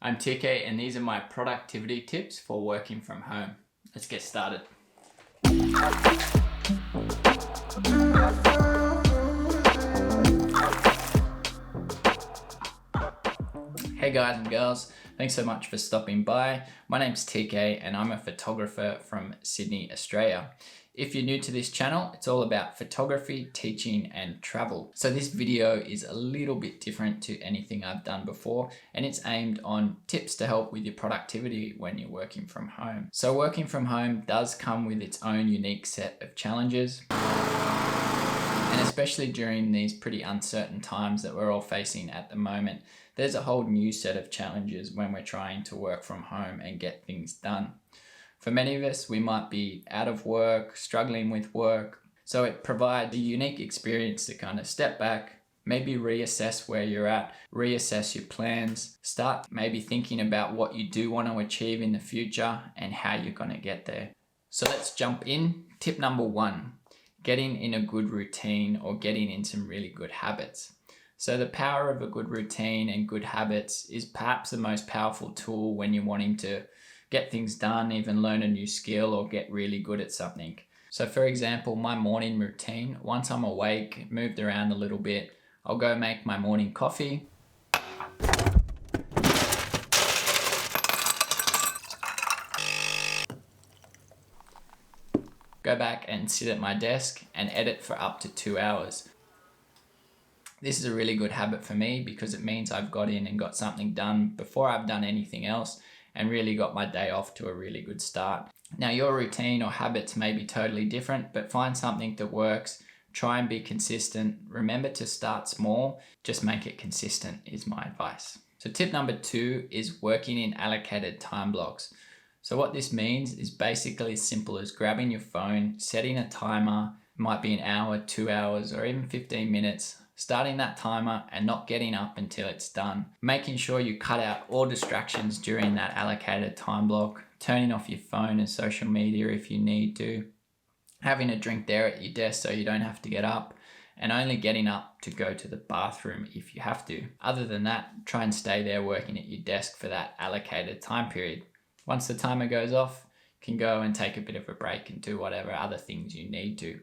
I'm TK and these are my productivity tips for working from home. Let's get started. Hey guys and girls, thanks so much for stopping by. My name's TK and I'm a photographer from Sydney, Australia. If you're new to this channel, it's all about photography, teaching and travel. So this video is a little bit different to anything I've done before, and it's aimed on tips to help with your productivity when you're working from home. So working from home does come with its own unique set of challenges. And especially during these pretty uncertain times that we're all facing at the moment, there's a whole new set of challenges when we're trying to work from home and get things done. For many of us, we might be out of work, struggling with work, so it provides a unique experience to kind of step back, maybe reassess where you're at, reassess your plans, start maybe thinking about what you do want to achieve in the future and how you're going to get there. So let's jump in. Tip number 1, getting in a good routine or getting in some really good habits. So the power of a good routine and good habits is perhaps the most powerful tool when you're wanting to get things done, even learn a new skill or get really good at something. So for example, my morning routine, once I'm awake, moved around a little bit, I'll go make my morning coffee. Go back and sit at my desk and edit for up to 2 hours. This is a really good habit for me because it means I've got in and got something done before I've done anything else and really got my day off to a really good start. Now your routine or habits may be totally different, but find something that works. Try and be consistent. Remember to start small, just make it consistent is my advice. So tip number 2 is working in allocated time blocks. So what this means is basically as simple as grabbing your phone, setting a timer, it might be an hour, 2 hours, or even 15 minutes, starting that timer and not getting up until it's done. Making sure you cut out all distractions during that allocated time block, turning off your phone and social media if you need to, having a drink there at your desk so you don't have to get up, and only getting up to go to the bathroom if you have to. Other than that, try and stay there working at your desk for that allocated time period. Once the timer goes off, you can go and take a bit of a break and do whatever other things you need to.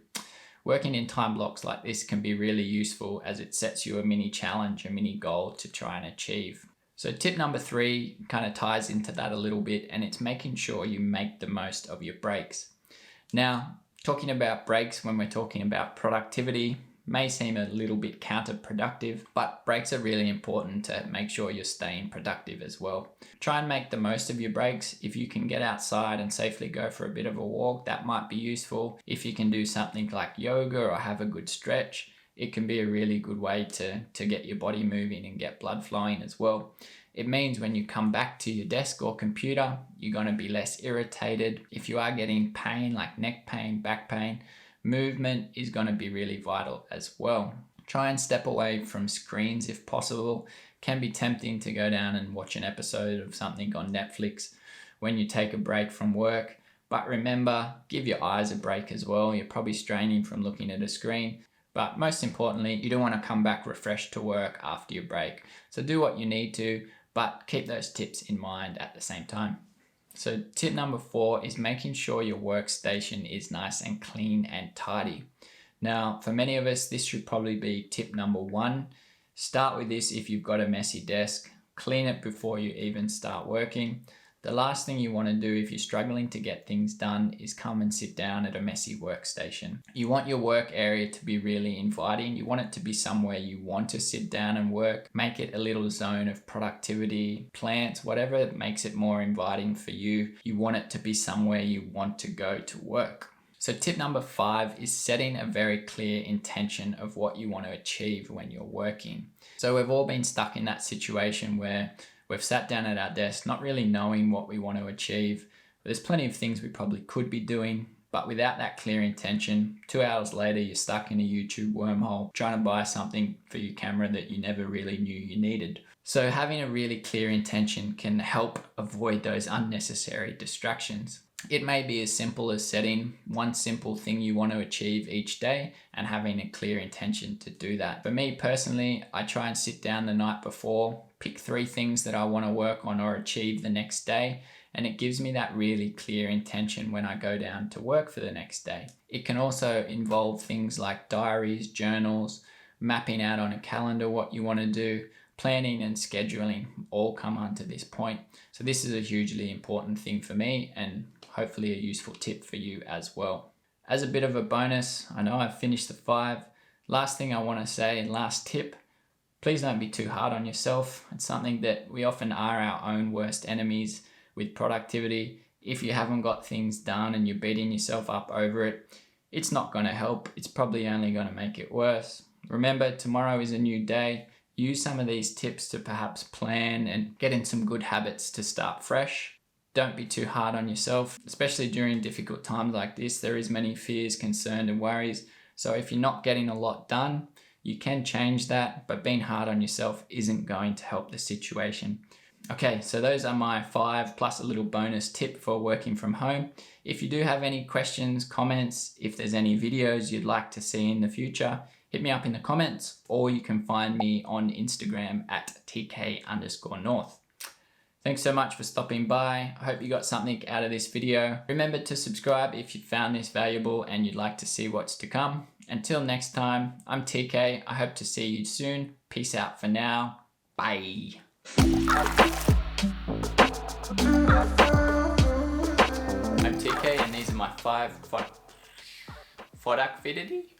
Working in time blocks like this can be really useful as it sets you a mini challenge, a mini goal to try and achieve. So tip number 3 kind of ties into that a little bit, and it's making sure you make the most of your breaks. Now, talking about breaks when we're talking about productivity may seem a little bit counterproductive, but breaks are really important to make sure you're staying productive as well. Try and make the most of your breaks. If you can get outside and safely go for a bit of a walk, that might be useful. If you can do something like yoga or have a good stretch, it can be a really good way to get your body moving and get blood flowing as well. It means when you come back to your desk or computer, you're going to be less irritated. If you are getting pain like neck pain, back pain, movement is going to be really vital as well. Try and step away from screens if possible. Can be tempting to go down and watch an episode of something on Netflix when you take a break from work. But remember, give your eyes a break as well. You're probably straining from looking at a screen. But most importantly, you don't want to come back refreshed to work after your break. So do what you need to, but keep those tips in mind at the same time. So tip number 4 is making sure your workstation is nice and clean and tidy. Now, for many of us, this should probably be tip number 1. Start with this if you've got a messy desk. Clean it before you even start working. The last thing you want to do if you're struggling to get things done is come and sit down at a messy workstation. You want your work area to be really inviting. You want it to be somewhere you want to sit down and work. Make it a little zone of productivity, plants, whatever makes it more inviting for you. You want it to be somewhere you want to go to work. So tip number 5 is setting a very clear intention of what you want to achieve when you're working. So we've all been stuck in that situation where we've sat down at our desk not really knowing what we want to achieve. There's plenty of things we probably could be doing, but without that clear intention, 2 hours later you're stuck in a YouTube wormhole trying to buy something for your camera that you never really knew you needed. So having a really clear intention can help avoid those unnecessary distractions. It may be as simple as setting one simple thing you want to achieve each day and having a clear intention to do that. For me personally, I try and sit down the night before, pick 3 things that I want to work on or achieve the next day, and it gives me that really clear intention when I go down to work for the next day. It can also involve things like diaries, journals, mapping out on a calendar what you want to do, planning and scheduling all come onto this point. So this is a hugely important thing for me and hopefully a useful tip for you as well. As a bit of a bonus, I know I've finished the 5. Last thing I want to say, last tip, please don't be too hard on yourself. It's something that we often are our own worst enemies with productivity. If you haven't got things done and you're beating yourself up over it, it's not going to help. It's probably only going to make it worse. Remember, tomorrow is a new day. Use some of these tips to perhaps plan and get in some good habits to start fresh. Don't be too hard on yourself, especially during difficult times like this. There is many fears, concerns and worries. So if you're not getting a lot done, you can change that, but being hard on yourself isn't going to help the situation. Okay, so those are my 5 plus a little bonus tip for working from home. If you do have any questions, comments, if there's any videos you'd like to see in the future, hit me up in the comments, or you can find me on Instagram at TK_North. Thanks so much for stopping by. I hope you got something out of this video. Remember to subscribe if you found this valuable and you'd like to see what's to come. Until next time, I'm TK. I hope to see you soon. Peace out for now. Bye. I'm TK and these are my 5 product activity.